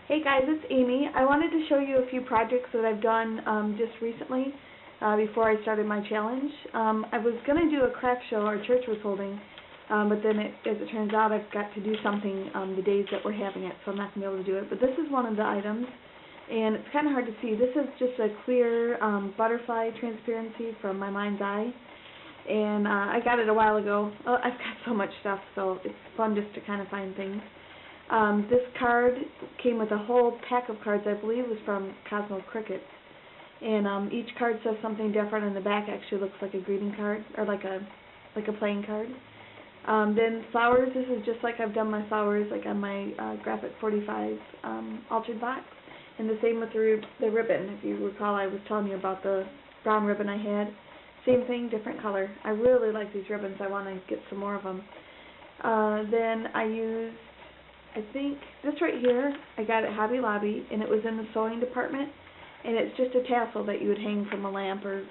Hey guys, it's Amy. I wanted to show you a few projects that I've done just recently before I started my challenge. I was going to do a craft show our church was holding, but then as it turns out I've got to do something the days that we're having it, so I'm not going to be able to do it. But this is one of the items, and it's kind of hard to see. This is just a clear butterfly transparency from my mind's eye, and I got it a while ago. Oh, I've got so much stuff, so it's fun just to kind of find things. This card came with a whole pack of cards. I believe was from Cosmo Cricket, and each card says something different, and the back actually looks like a greeting card or like a playing card. Then flowers. This is just like I've done my flowers, like on my Graphic 45 altered box, and the same with the ribbon. If you recall, I was telling you about the brown ribbon I had. Same thing, different color. I really like these ribbons. I want to get some more of them. Then I used, I think this right here, I got at Hobby Lobby, and it was in the sewing department, and it's just a tassel that you would hang from a lamp, or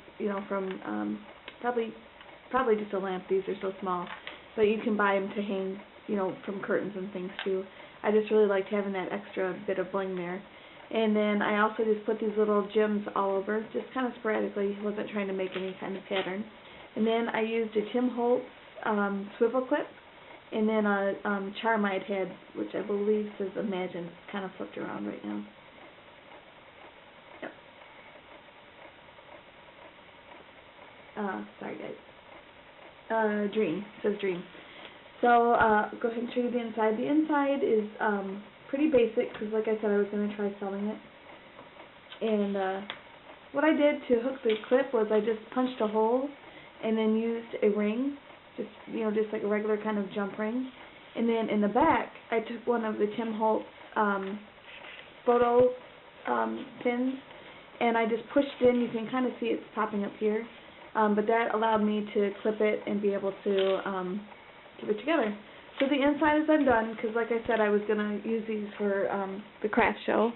from probably just a lamp. These are so small, but you can buy them to hang, from curtains and things too. I just really liked having that extra bit of bling there. And then I also just put these little gems all over, just kind of sporadically. Wasn't trying to make any kind of pattern. And then I used a Tim Holtz swivel clip, and then a charm I'd had, which I believe says Imagine. It's kind of flipped around right now. Yep. Sorry guys. Dream. It says Dream. So, go ahead and show you the inside. The inside is pretty basic, because like I said, I was going to try selling it. And what I did to hook the clip was I just punched a hole and then used a ring, just like a regular kind of jump ring. And then in the back, I took one of the Tim Holtz photo pins, and I just pushed it in. You can kind of see it's popping up here. But that allowed me to clip it and be able to keep it together. So the inside is undone, because like I said, I was going to use these for the craft show.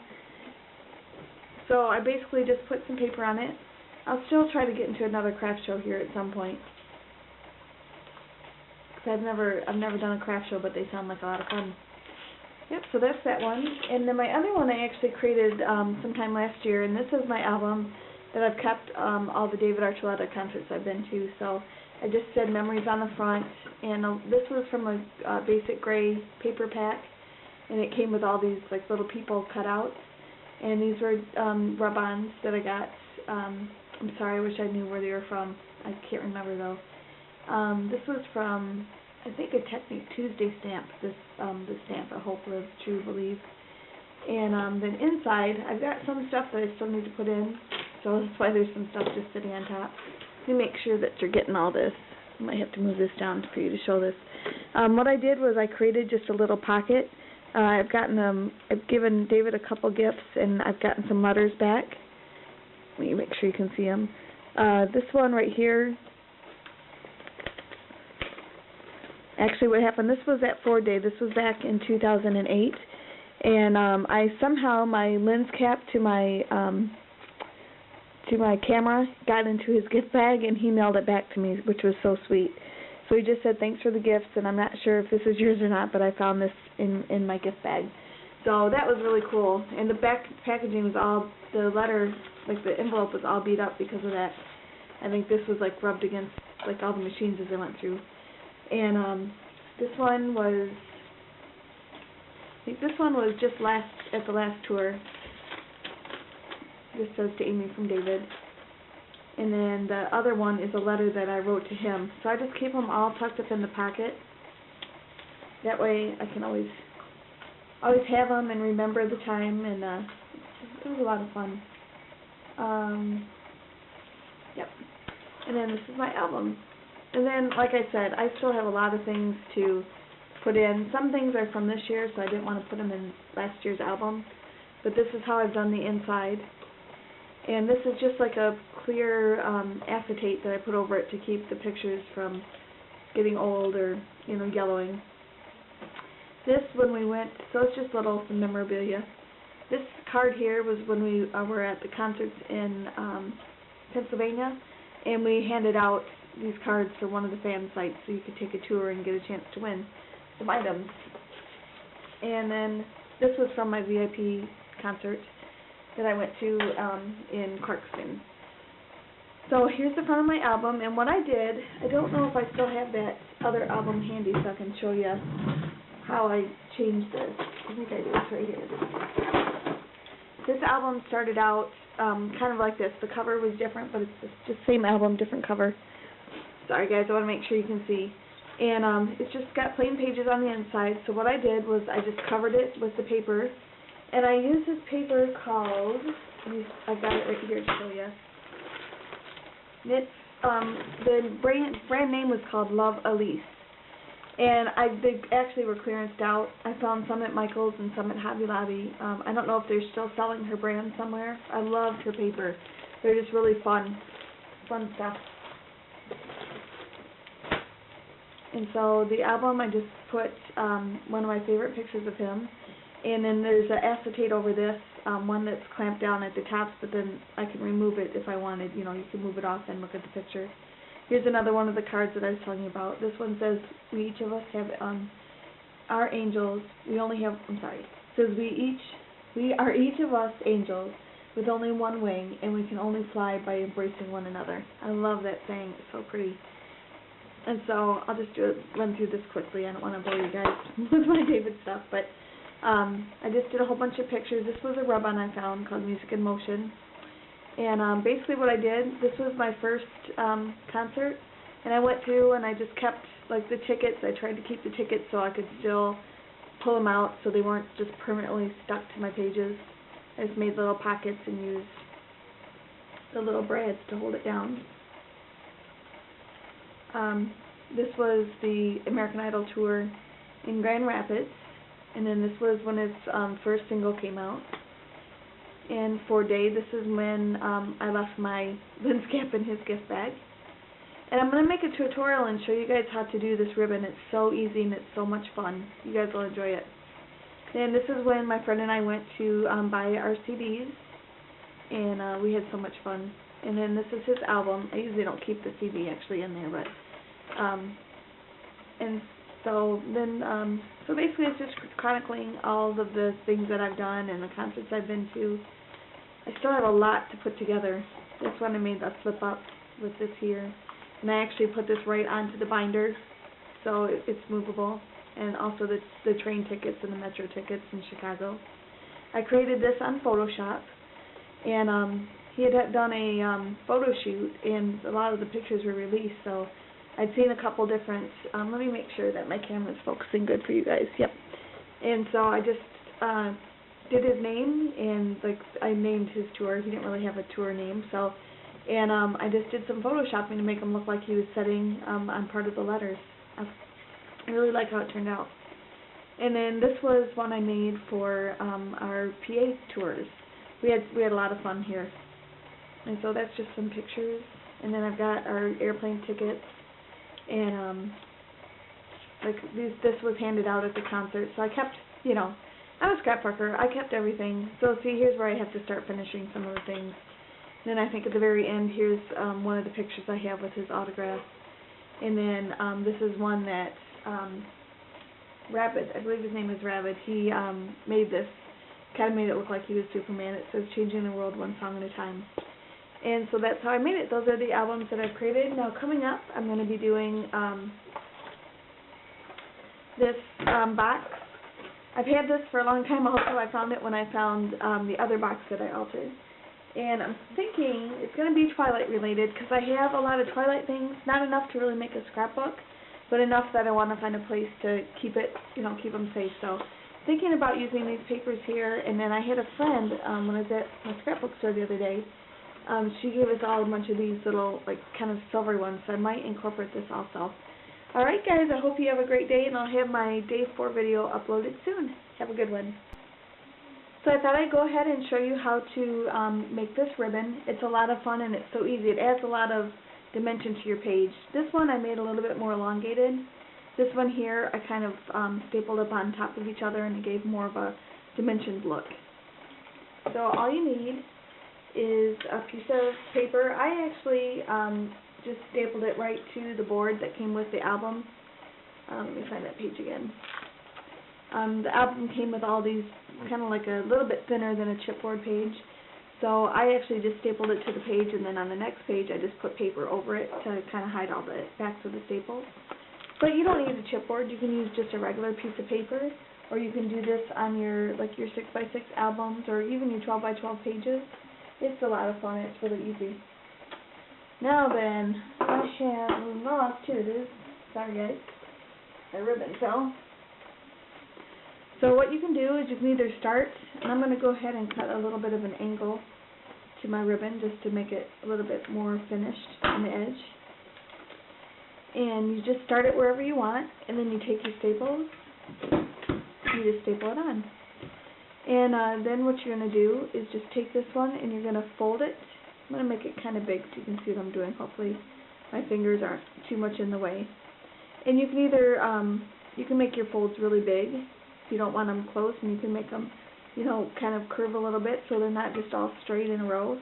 So I basically just put some paper on it. I'll still try to get into another craft show here at some point, because I've never done a craft show, but they sound like a lot of fun. Yep, so that's that one. And then my other one I actually created sometime last year, and this is my album that I've kept all the David Archuleta concerts I've been to. So I just said Memories on the front, and this was from a basic gray paper pack, and it came with all these like little people cut out, and these were rub-ons that I got. I'm sorry, I wish I knew where they were from. I can't remember though. This was from, I think, a Technique Tuesday stamp. This stamp, I hope live, true, believe. And then inside, I've got some stuff that I still need to put in, so that's why there's some stuff just sitting on top. Let me make sure that you're getting all this. I might have to move this down for you to show this. What I did was I created just a little pocket. I've given David a couple gifts, and I've gotten some letters back. Let me make sure you can see them. This one right here. Actually, what happened? This was at Ford Day. This was back in 2008, and I somehow my lens cap to my camera got into his gift bag, and he mailed it back to me, which was so sweet. So he just said, thanks for the gifts, and I'm not sure if this is yours or not, but I found this in my gift bag. So that was really cool. And the back packaging was all, the letter, like the envelope was all beat up because of that. I think this was like rubbed against like all the machines as I went through. And this one was, I think this one was just at the last tour. This says to Amy from David. And then the other one is a letter that I wrote to him. So I just keep them all tucked up in the pocket. That way I can always have them and remember the time, and it was a lot of fun. Yep. And then this is my album. And then, like I said, I still have a lot of things to put in. Some things are from this year, so I didn't want to put them in last year's album. But this is how I've done the inside. And this is just like a clear acetate that I put over it to keep the pictures from getting old or, yellowing. This, when we went, so it's just little memorabilia. This card here was when we were at the concerts in Pennsylvania, and we handed out these cards for one of the fan sites so you could take a tour and get a chance to win some items. And then this was from my VIP concert that I went to in Clarkston. So here's the front of my album, and what I did, I don't know if I still have that other album handy so I can show you how I changed this. I think I do, it's right here. This album started out kind of like this. The cover was different, but it's just same album, different cover. Sorry guys, I want to make sure you can see. And it's just got plain pages on the inside, so what I did was I just covered it with the paper, and I used this paper called, I've got it right here to show you. It's, the brand name was called Love Elise. And they actually were clearanced out. I found some at Michael's and some at Hobby Lobby. I don't know if they're still selling her brand somewhere. I loved her paper. They're just really fun stuff. And so the album, I just put one of my favorite pictures of him. And then there's an acetate over this, one that's clamped down at the tops, but then I can remove it if I wanted. You know, you can move it off and look at the picture. Here's another one of the cards that I was telling you about. This one says, we each of us have, our angels, we only have, I'm sorry, it says we are each of us angels with only one wing, and we can only fly by embracing one another. I love that saying, it's so pretty. And so I'll just run through this quickly. I don't want to bore you guys with my David stuff, but I just did a whole bunch of pictures. This was a rub-on I found called Music in Motion. And basically what I did, this was my first concert, and I went through and I just kept, like, the tickets. I tried to keep the tickets so I could still pull them out so they weren't just permanently stuck to my pages. I just made little pockets and used the little brads to hold it down. This was the American Idol tour in Grand Rapids, and then this was when its first single came out. And for Day, this is when I left my Vince Cap in his gift bag. And I'm going to make a tutorial and show you guys how to do this ribbon. It's so easy and it's so much fun. You guys will enjoy it. And this is when my friend and I went to buy our CDs, and we had so much fun. And then this is his album. I usually don't keep the CD actually in there, but and so then so basically it's just chronicling all of the things that I've done and the concerts I've been to. I still have a lot to put together. This one I made a flip up with this here, and I actually put this right onto the binder, so it's movable. And also the train tickets and the metro tickets in Chicago. I created this on Photoshop, and he had done a photo shoot, and a lot of the pictures were released, so I'd seen a couple different, let me make sure that my camera's focusing good for you guys, yep. And so I just did his name, and like I named his tour. He didn't really have a tour name, so, and I just did some photoshopping to make him look like he was sitting on part of the letters. I really like how it turned out. And then this was one I made for our PA tours. We had a lot of fun here. And so that's just some pictures. And then I've got our airplane tickets, and like this was handed out at the concert. So I kept, you know, I'm a scrapbooker. I kept everything. So see, here's where I have to start finishing some of the things. Then I think at the very end, here's one of the pictures I have with his autograph. And then this is one that Rabbit, I believe his name is Rabbit, he made this, kind of made it look like he was Superman. It says, changing the world one song at a time. And so that's how I made it. Those are the albums that I've created. Now coming up, I'm going to be doing this box. I've had this for a long time also. I found it when I found the other box that I altered. And I'm thinking it's going to be Twilight related because I have a lot of Twilight things, not enough to really make a scrapbook, but enough that I want to find a place to keep it, you know, keep them safe. So thinking about using these papers here, and then I had a friend when I was at my scrapbook store the other day. She gave us all a bunch of these little, like, kind of silver ones, so I might incorporate this also. Alright guys, I hope you have a great day, and I'll have my Day 4 video uploaded soon. Have a good one. So I thought I'd go ahead and show you how to make this ribbon. It's a lot of fun and it's so easy. It adds a lot of dimension to your page. This one I made a little bit more elongated. This one here I kind of stapled up on top of each other, and it gave more of a dimensioned look. So all you need is a piece of paper. I actually just stapled it right to the board that came with the album. Let me find that page again. The album came with all these, kind of like a little bit thinner than a chipboard page. So I actually just stapled it to the page, and then on the next page I just put paper over it to kind of hide all the backs of the staples. But you don't need a chipboard. You can use just a regular piece of paper, or you can do this on your 6x6 albums, or even your 12x12 pages. It's a lot of fun. It's really easy. Now then, I shall move on to this. Sorry guys, my ribbon fell. So what you can do is you can either start, and I'm going to go ahead and cut a little bit of an angle to my ribbon just to make it a little bit more finished on the edge. And you just start it wherever you want, and then you take your staples, you just staple it on. And then what you're going to do is just take this one and you're going to fold it. I'm going to make it kind of big so you can see what I'm doing. Hopefully my fingers aren't too much in the way. And you can either, you can make your folds really big if you don't want them close, and you can make them, you know, kind of curve a little bit so they're not just all straight in a row.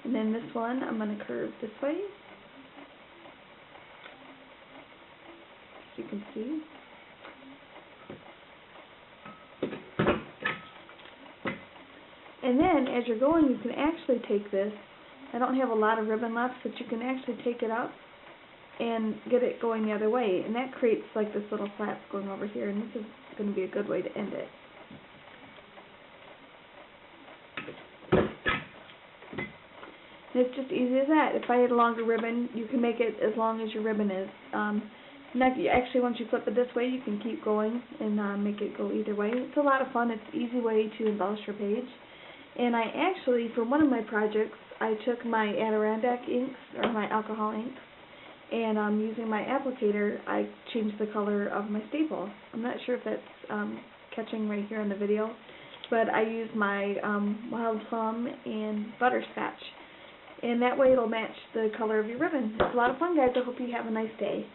And then this one I'm going to curve this way, as you can see. And then as you're going, you can actually take this. I don't have a lot of ribbon left, but you can actually take it up and get it going the other way, and that creates like this little flap going over here, and this is going to be a good way to end it. And it's just easy as that. If I had a longer ribbon, you can make it as long as your ribbon is. Actually, once you flip it this way, you can keep going and make it go either way. It's a lot of fun. It's an easy way to embellish your page. And I actually, for one of my projects, I took my Adirondack inks, or my alcohol inks, and using my applicator, I changed the color of my staple. I'm not sure if that's catching right here in the video, but I used my wild plum and butterscotch. And that way it'll match the color of your ribbon. It's a lot of fun, guys. I hope you have a nice day.